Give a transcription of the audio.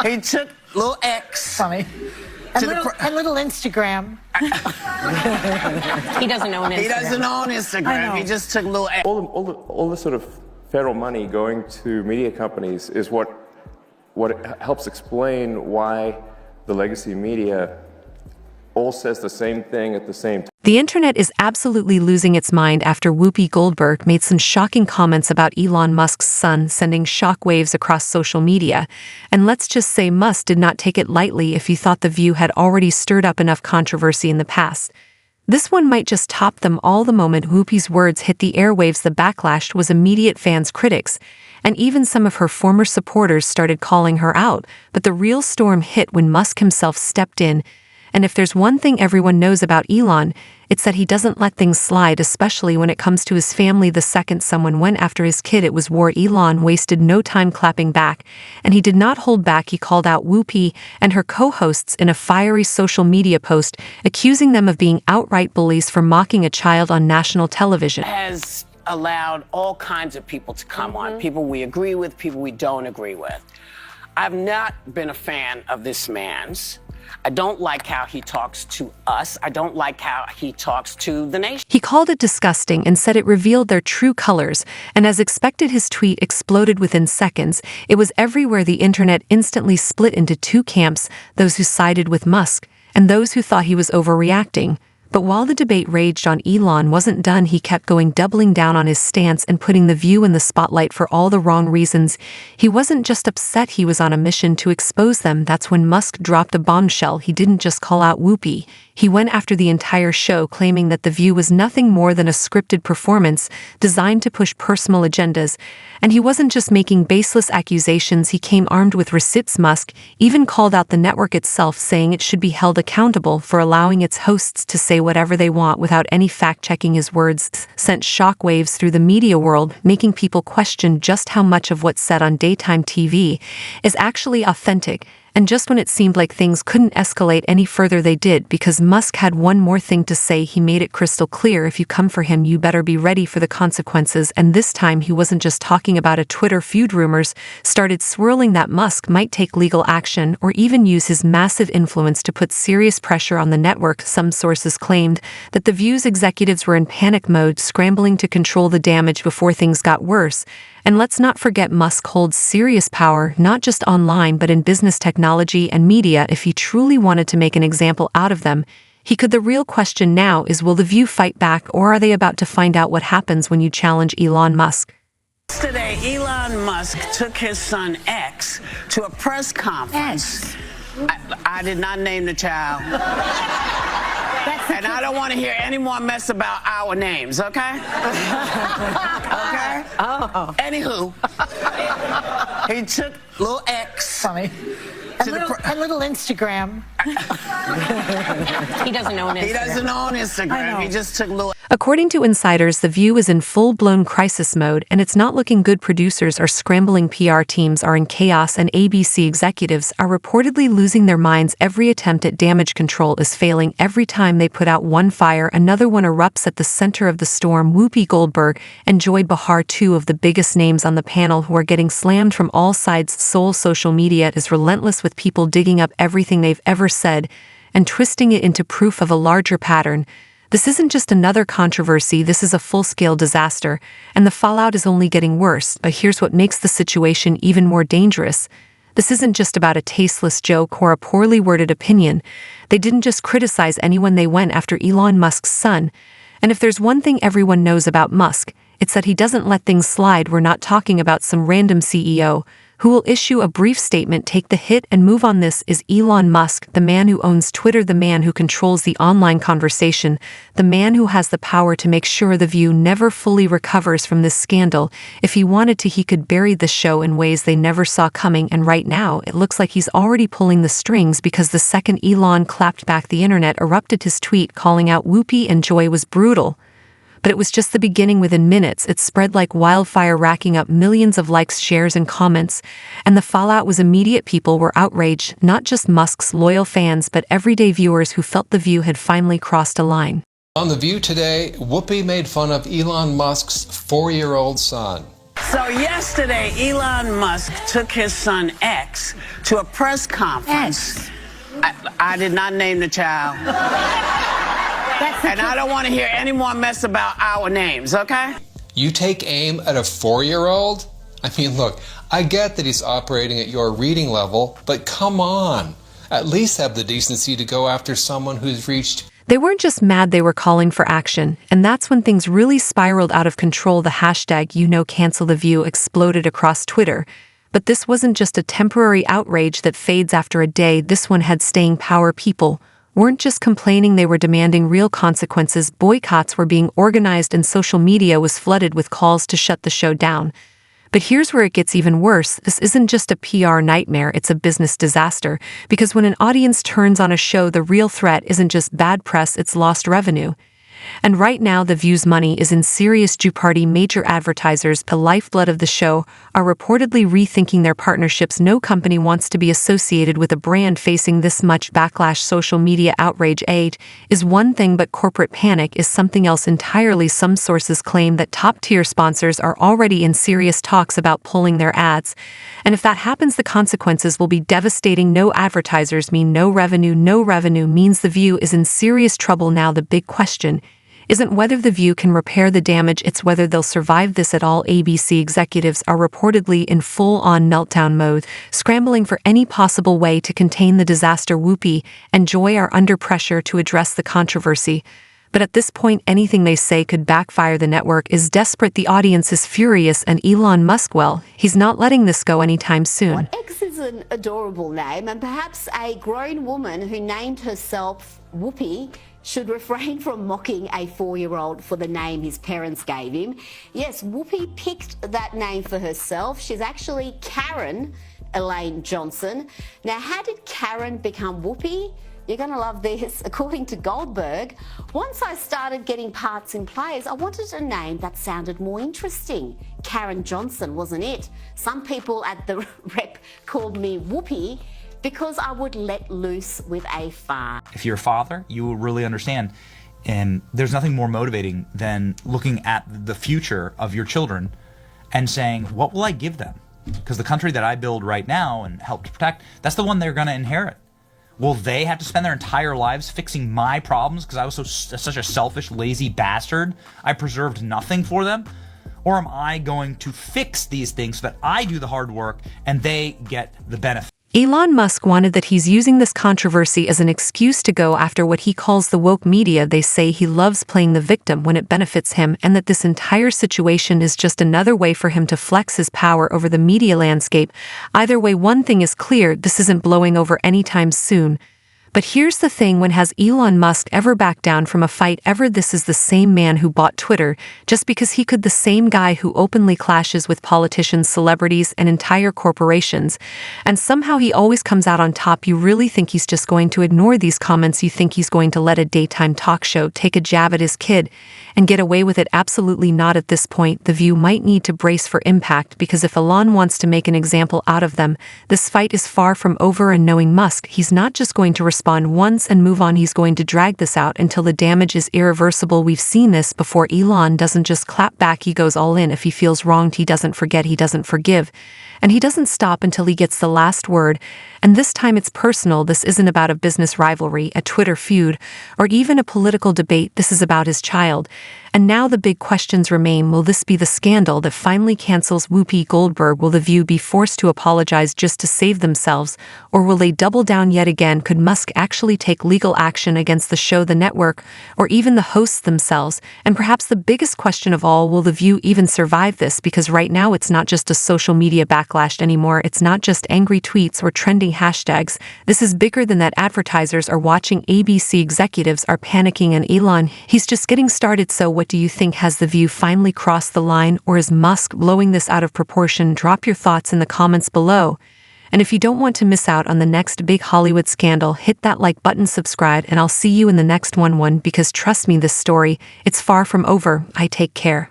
He took little X. Funny. And little Instagram. He doesn't own Instagram. He doesn't own Instagram. He just took little X. All the sort of federal money going to media companies is what helps explain why the legacy media all says the same thing at the same time. The internet is absolutely losing its mind after Whoopi Goldberg made some shocking comments about Elon Musk's son, sending shockwaves across social media. And let's just say Musk did not take it lightly if he thought The View had already stirred up enough controversy in the past. This one might just top them all. The moment Whoopi's words hit the airwaves, the backlash was immediate. Fans, critics, and even some of her former supporters started calling her out. But the real storm hit when Musk himself stepped in. And if there's one thing everyone knows about Elon, it's that he doesn't let things slide, especially when it comes to his family. The second someone went after his kid, it was war. Elon wasted no time clapping back, and he did not hold back. He called out Whoopi and her co-hosts in a fiery social media post, accusing them of being outright bullies for mocking a child on national television. Has allowed all kinds of people to come on, people we agree with, people we don't agree with. I've not been a fan of this man's. I don't like how he talks to us. I don't like how he talks to the nation. He called it disgusting and said it revealed their true colors, and as expected, his tweet exploded within seconds. It was everywhere. The internet instantly split into two camps, those who sided with Musk and those who thought he was overreacting. But while the debate raged on, Elon wasn't done. He kept going, doubling down on his stance and putting The View in the spotlight for all the wrong reasons. He wasn't just upset, he was on a mission to expose them. That's when Musk dropped a bombshell. He didn't just call out Whoopi. He went after the entire show, claiming that The View was nothing more than a scripted performance designed to push personal agendas. And he wasn't just making baseless accusations, he came armed with receipts. Musk even called out the network itself, saying it should be held accountable for allowing its hosts to say whatever they want without any fact-checking. His words sent shockwaves through the media world, making people question just how much of what's said on daytime TV is actually authentic. And just when it seemed like things couldn't escalate any further, they did, because Musk had one more thing to say. He made it crystal clear: if you come for him, you better be ready for the consequences. And this time he wasn't just talking about a Twitter feud. Rumors started swirling that Musk might take legal action or even use his massive influence to put serious pressure on the network. Some sources claimed that The View's executives were in panic mode, scrambling to control the damage before things got worse. And let's not forget, Musk holds serious power, not just online but in business, technology, and media. If he truly wanted to make an example out of them, he could. The real question now is, will The View fight back, or are they about to find out what happens when you challenge Elon Musk? Yesterday, Elon Musk took his son X to a press conference. I did not name the child. And I don't want to hear any more mess about our names, okay? Okay? Oh. Anywho, he took little X. Funny. And little Instagram. He doesn't own Instagram. He doesn't own Instagram. He just took little. According to insiders, The View is in full-blown crisis mode, and it's not looking good. Producers are scrambling, PR teams are in chaos, and ABC executives are reportedly losing their minds. Every attempt at damage control is failing. Every time they put out one fire, another one erupts. At the center of the storm, Whoopi Goldberg and Joy Behar, two of the biggest names on the panel, who are getting slammed from all sides. Social media is relentless, with people digging up everything they've ever said and twisting it into proof of a larger pattern. This isn't just another controversy, this is a full-scale disaster, and the fallout is only getting worse. But here's what makes the situation even more dangerous. This isn't just about a tasteless joke or a poorly worded opinion. They didn't just criticize anyone, they went after Elon Musk's son. And if there's one thing everyone knows about Musk, it's that he doesn't let things slide. We're not talking about some random CEO who will issue a brief statement, take the hit, and move on. This is Elon Musk, the man who owns Twitter, the man who controls the online conversation, the man who has the power to make sure The View never fully recovers from this scandal. If he wanted to, he could bury the show in ways they never saw coming, and right now it looks like he's already pulling the strings, because the second Elon clapped back, the internet erupted. His tweet calling out Whoopi and Joy was brutal. But it was just the beginning. Within minutes, it spread like wildfire, racking up millions of likes, shares, and comments. And the fallout was immediate. People were outraged, not just Musk's loyal fans, but everyday viewers who felt The View had finally crossed a line. On The View today, Whoopi made fun of Elon Musk's 4-year-old son. So yesterday, Elon Musk took his son X to a press conference. I did not name the child. And I don't want to hear any more mess about our names, okay? You take aim at a 4-year-old? I mean, look, I get that he's operating at your reading level, but come on. At least have the decency to go after someone who's reached... They weren't just mad, they were calling for action, and that's when things really spiraled out of control. The hashtag #CancelTheView exploded across Twitter. But this wasn't just a temporary outrage that fades after a day. This one had staying power. People weren't just complaining, they were demanding real consequences. Boycotts were being organized and social media was flooded with calls to shut the show down. But here's where it gets even worse. This isn't just a PR nightmare, it's a business disaster. Because when an audience turns on a show, the real threat isn't just bad press, it's lost revenue. And right now, The View's money is in serious jeopardy. Major advertisers, the lifeblood of the show, are reportedly rethinking their partnerships. No company wants to be associated with a brand facing this much backlash. Social media outrage aid is one thing, but corporate panic is something else entirely. Some sources claim that top-tier sponsors are already in serious talks about pulling their ads. And if that happens, the consequences will be devastating. No advertisers mean no revenue. No revenue means The View is in serious trouble. Now, the big question isn't whether The View can repair the damage, it's whether they'll survive this at all. ABC executives are reportedly in full-on meltdown mode, scrambling for any possible way to contain the disaster. Whoopi and Joy are under pressure to address the controversy. But at this point, anything they say could backfire. The network is desperate, the audience is furious, and Elon Musk, well, he's not letting this go anytime soon. X is an adorable name, and perhaps a grown woman who named herself Whoopi should refrain from mocking a 4-year-old for the name his parents gave him. Yes, Whoopi picked that name for herself. She's actually Karen Elaine Johnson. Now, how did Karen become Whoopi? You're going to love this. According to Goldberg, once I started getting parts in plays, I wanted a name that sounded more interesting. Karen Johnson wasn't it. Some people at the rep called me Whoopi because I would let loose with a fart. If you're a father, you will really understand. And there's nothing more motivating than looking at the future of your children and saying, what will I give them? Because the country that I build right now and help to protect, that's the one they're going to inherit. Will they have to spend their entire lives fixing my problems because I was such a selfish, lazy bastard? I preserved nothing for them? Or am I going to fix these things so that I do the hard work and they get the benefit? Elon Musk wanted that he's using this controversy as an excuse to go after what he calls the woke media. They say he loves playing the victim when it benefits him, and that this entire situation is just another way for him to flex his power over the media landscape. Either way, one thing is clear, this isn't blowing over anytime soon. But here's the thing, when has Elon Musk ever backed down from a fight ever? This is the same man who bought Twitter just because he could, the same guy who openly clashes with politicians, celebrities, and entire corporations. And somehow he always comes out on top. You really think he's just going to ignore these comments? You think he's going to let a daytime talk show take a jab at his kid and get away with it? Absolutely not. At this point, The View might need to brace for impact, because if Elon wants to make an example out of them, this fight is far from over. And knowing Musk, he's not just going to respond once and move on. He's going to drag this out until the damage is irreversible. We've seen this before. Elon doesn't just clap back, he goes all in. If he feels wronged, he doesn't forget, he doesn't forgive. And he doesn't stop until he gets the last word. And this time it's personal. This isn't about a business rivalry, a Twitter feud, or even a political debate. This is about his child. And now the big questions remain. Will this be the scandal that finally cancels Whoopi Goldberg? Will The View be forced to apologize just to save themselves? Or will they double down yet again? Could Musk actually take legal action against the show, the network, or even the hosts themselves? And perhaps the biggest question of all, will The View even survive this? Because right now it's not just a social media backlash anymore. It's not just angry tweets or trending hashtags. This is bigger than that. Advertisers are watching, ABC executives are panicking, and Elon, he's just getting started. So what do you think? Has The View finally crossed the line, or is Musk blowing this out of proportion? Drop your thoughts in the comments below. And if you don't want to miss out on the next big Hollywood scandal, hit that like button, subscribe, and I'll see you in the next one, because trust me, this story, it's far from over. I take care.